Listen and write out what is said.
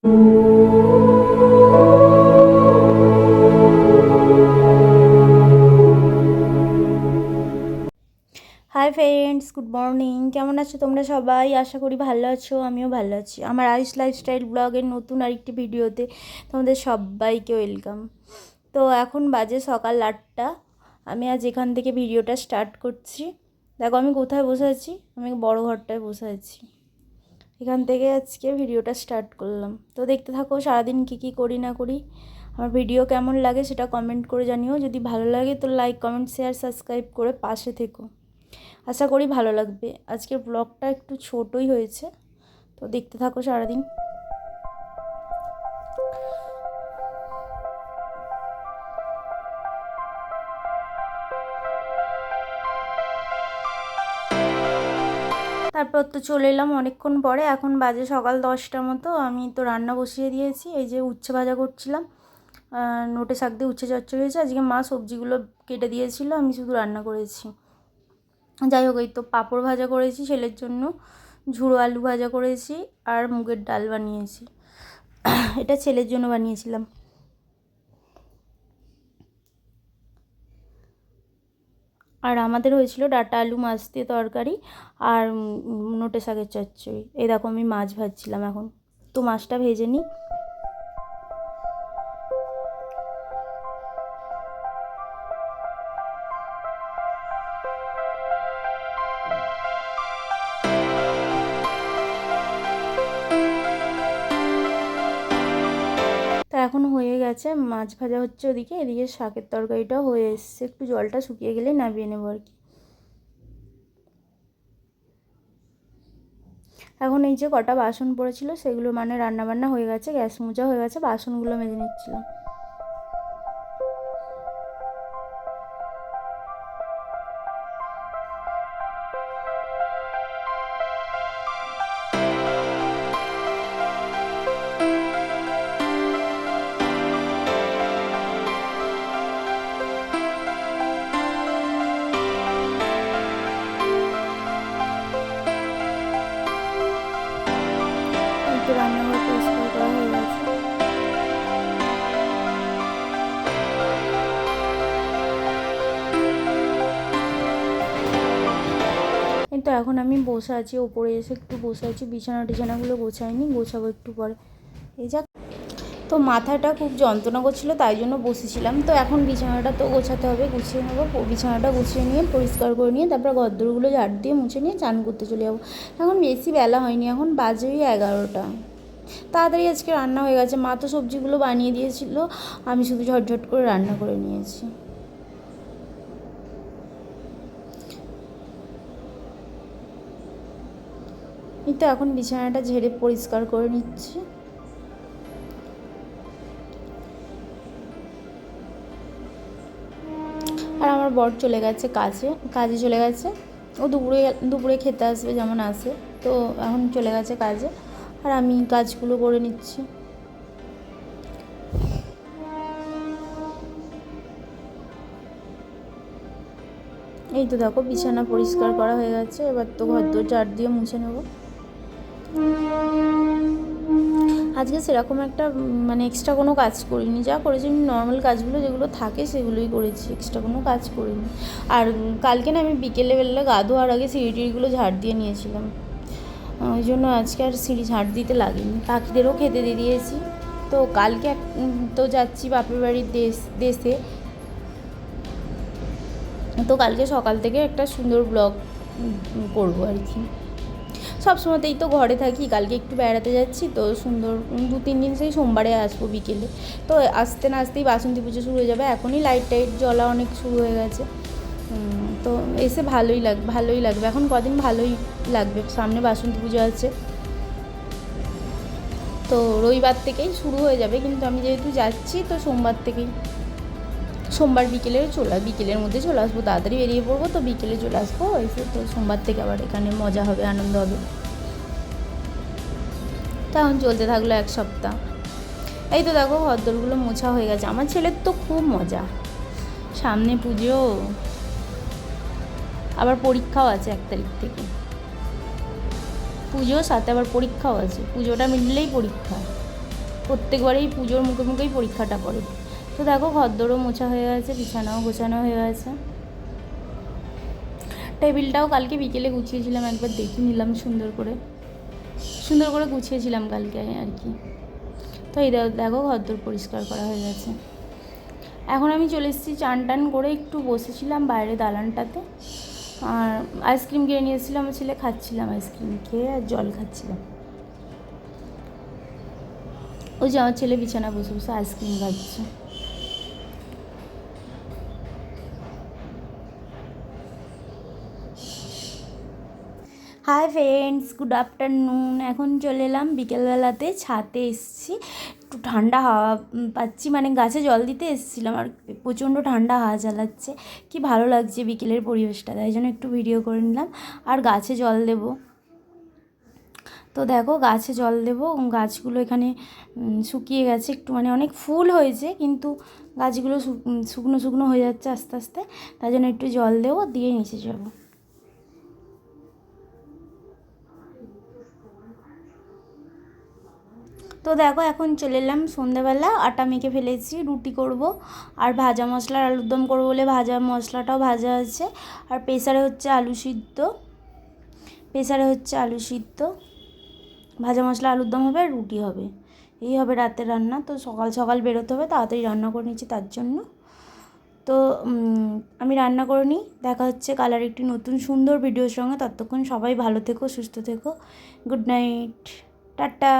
Hi friends, good morning. কেমন আছো তোমরা সবাই? আশা করি ভালো আছো, আমিও ভালো আছি। আমার আয়ুষ লাইফস্টাইল ব্লগের নতুন আরেকটি ভিডিওতে তোমাদের সবাইকে ওয়েলকাম। তো এখন বাজে সকাল 8টা। আমি আজ এখান থেকে ভিডিওটা স্টার্ট করছি। দেখো আমি কোথায় বসে আছি, আমি বড় ঘরটায় বসে আছি। এখান থেকে আজকে ভিডিওটা স্টার্ট করলাম। তো দেখতে থাকো সারাদিন কী করি না করি। আমার ভিডিও কেমন লাগে সেটা কমেন্ট করে জানিও। যদি ভালো লাগে তো লাইক, কমেন্ট, শেয়ার, সাবস্ক্রাইব করে পাশে থেকো। আশা করি ভালো লাগবে। আজকের ব্লগটা একটু ছোটই হয়েছে, তো দেখতে থাকো সারাদিন। তারপর তো চলে এলাম অনেকক্ষণ পরে। এখন বাজে সকাল 10টার মতো। আমি তো রান্না বসিয়ে দিয়েছি। এই যে উচ্ছে ভাজা করছিলাম, নোটে শাক দিয়ে উচ্ছে চচ্চড়ি হয়েছে। আজকে মা সবজিগুলো কেটে দিয়েছিল, আমি শুধু রান্না করেছি। যাই হোক, এই তো পাঁপড় ভাজা করেছি ছেলের জন্য, ঝুড়ো আলু ভাজা করেছি, আর মুগের ডাল বানিয়েছি। এটা ছেলের জন্য বানিয়েছিলাম। আর আমাদের হয়েছিল ডাঁটা আলু মাছ দিয়ে তরকারি আর নোটে শাকের চচ্চড়ি। এই দেখো আমি মাছ ভাজছিলাম এখন, তো মাছটা ভেজে নিই। তা এখন হয়ে গেছে, মাছ ভাজা হচ্ছে ওদিকে, এদিকে শাকের তরকারিটাও হয়ে এসছে। একটু জলটা শুকিয়ে গেলে নামিয়ে নেবো আর কি। এখন এই যে কটা বাসন পড়েছিল সেগুলো মানে রান্নাবান্না হয়ে গেছে, গ্যাস মোজা হয়ে গেছে, বাসনগুলো মেজে নিচ্ছিলাম। একটু রান্নাঘর পরিষ্কার করা হয়ে গেছে। কিন্তু এখন আমি বসে আছি, ওপরে এসে একটু বসে আছি, বিছানাগুলো গোছাইনি, গোছাবো একটু পরে। এই যা, তো মাথাটা খুব যন্ত্রণা করছিলো, তাই জন্য বসেছিলাম। তো এখন বিছানাটা তো গোছাতে হবে, গুছিয়ে নেবো। বিছানাটা গুছিয়ে নিয়ে পরিষ্কার করে নিয়ে তারপর গদ্দরগুলো ঝাড় দিয়ে মুছে নিয়ে চান করতে চলে যাবো। এখন বেশি বেলা হয়নি, এখন বাজে 11টা। তাড়াতাড়ি আজকে রান্না হয়ে গেছে। মা তো সবজিগুলো বানিয়ে দিয়েছিল, আমি শুধু ঝটঝট করে রান্না করে নিয়েছি। এই তো এখন বিছানাটা ঝেড়ে পরিষ্কার করে নিচ্ছি। আর আমার বর চলে গেছে কাজে চলে গেছে। ও দুপুরে খেতে আসবে, যেমন আসে। তো এখন চলে গেছে কাজে, আর আমি কাজগুলো করে নিচ্ছি। এই তো দেখো বিছানা পরিষ্কার করা হয়ে গেছে, এবার তো ঘরদোর ঝাড় দিয়ে মুছে নেব। আজকে সেরকম একটা মানে এক্সট্রা কোনো কাজ করিনি, যা করেছি নর্মাল কাজগুলো যেগুলো থাকে সেগুলোই করেছি, এক্সট্রা কোনো কাজ করিনি। আর কালকে না আমি বিকেলবেলা গা ধোয়ার আগে সিঁড়িটিগুলো ঝাড় দিয়ে নিয়েছিলাম, ওই জন্য আজকে আর সিঁড়ি ঝাড় দিতে লাগেনি। পাখিদেরও খেতে দিয়ে দিয়েছি। তো কালকে তো যাচ্ছি বাপের বাড়ির দেশে। তো কালকে সকাল থেকে একটা সুন্দর ব্লগ করবো আর কি। সবসময়তেই তো ঘরে থাকি, কালকে একটু বেড়াতে যাচ্ছি, তো সুন্দর 2-3 দিন, সেই সোমবারে আসবো বিকেলে। তো আসতে না আসতেই বাসন্তী পুজো শুরু হয়ে যাবে। এখনই লাইট টাইট জ্বলা অনেক শুরু হয়ে গেছে। তো এসে ভালোই লাগবে এখন কদিন, ভালোই লাগবে। সামনে বাসন্তী পুজো আছে, তো রবিবার থেকেই শুরু হয়ে যাবে। কিন্তু আমি যেহেতু যাচ্ছি, তো সোমবার বিকেলের মধ্যে চলে আসবো। তাড়াতাড়ি বেরিয়ে পড়বো, তো বিকেলে চলে আসবো। এসে তো সোমবার থেকে আবার এখানে মজা হবে, আনন্দ হবে। তখন চলতে থাকলো 1 সপ্তাহ। এই তো দেখো ঘরদোরগুলো মোছা হয়ে গেছে। আমার ছেলের তো খুব মজা, সামনে পুজো, আবার পরীক্ষাও আছে 1 তারিখ থেকে। পুজোর সাথে আবার পরীক্ষাও আছে, পুজোটা মিটলেই পরীক্ষা। প্রত্যেকবারেই পুজোর মুখে মুখেই পরীক্ষাটা পড়ে। তো দেখো ঘরদোরও মোছা হয়ে গেছে, বিছানাও গোছানো হয়ে গেছে, টেবিলটাও কালকে বিকেলে গুছিয়েছিলাম, একবার দেখে নিলাম সুন্দর করে গুছিয়েছিলাম কালকে আর কি। তো এই দেখো ঘরদোর পরিষ্কার করা হয়ে গেছে। এখন আমি চলে এসেছি, চান টান করে একটু বসেছিলাম বাইরে দালানটাতে, আর আইসক্রিম কিনে নিয়ে এসেছিলাম, আমার ছেলে খাচ্ছিলাম, আইসক্রিম খেয়ে আর জল খাচ্ছিলাম। ওই যে আমার ছেলে বিছানা বসে বসে আইসক্রিম খাচ্ছে। Hi friends, good afternoon. এখন চলে এলাম বিকেলবেলাতে, ছাদে এসেছি, একটু ঠান্ডা হাওয়া পাচ্ছি, মানে গাছে জল দিতে এসেছিলাম আর প্রচণ্ড ঠান্ডা হাওয়া চালাচ্ছে, কি ভালো লাগছে বিকেলের পরিবেশটা, তাই জন্য একটু ভিডিও করে নিলাম। আর গাছে জল দেবো, তো দেখো গাছে জল দেবো, গাছগুলো এখানে শুকিয়ে গেছে একটু, মানে অনেক ফুল হয়েছে কিন্তু গাছগুলো শুকনো শুকনো হয়ে যাচ্ছে আস্তে আস্তে, তাই জন্য একটু জল দেবো, দিয়ে নিচে যাবো। তো দেখো এখন চলে এলাম সন্ধ্যাবেলা, আটা মেখে ফেলেছি, রুটি করব, আর ভাজা মশলার আলুর দম করবো বলে ভাজা মশলাটাও ভাজা আছে, আর প্রেসারে হচ্ছে আলু সিদ্ধ, ভাজা মশলা আলুর দম হবে আর রুটি হবে, এই হবে রাতের রান্না। তো সকাল সকাল বেরোতে হবে, তাড়াতাড়ি রান্না করে নিচ্ছি তার জন্য। তো আমি রান্না করে নিই, দেখা হচ্ছে কাল আর একটি নতুন সুন্দর ভিডিওর সঙ্গে। ততক্ষণ সবাই ভালো থেকো, সুস্থ থেকো, গুড নাইট, টাটা।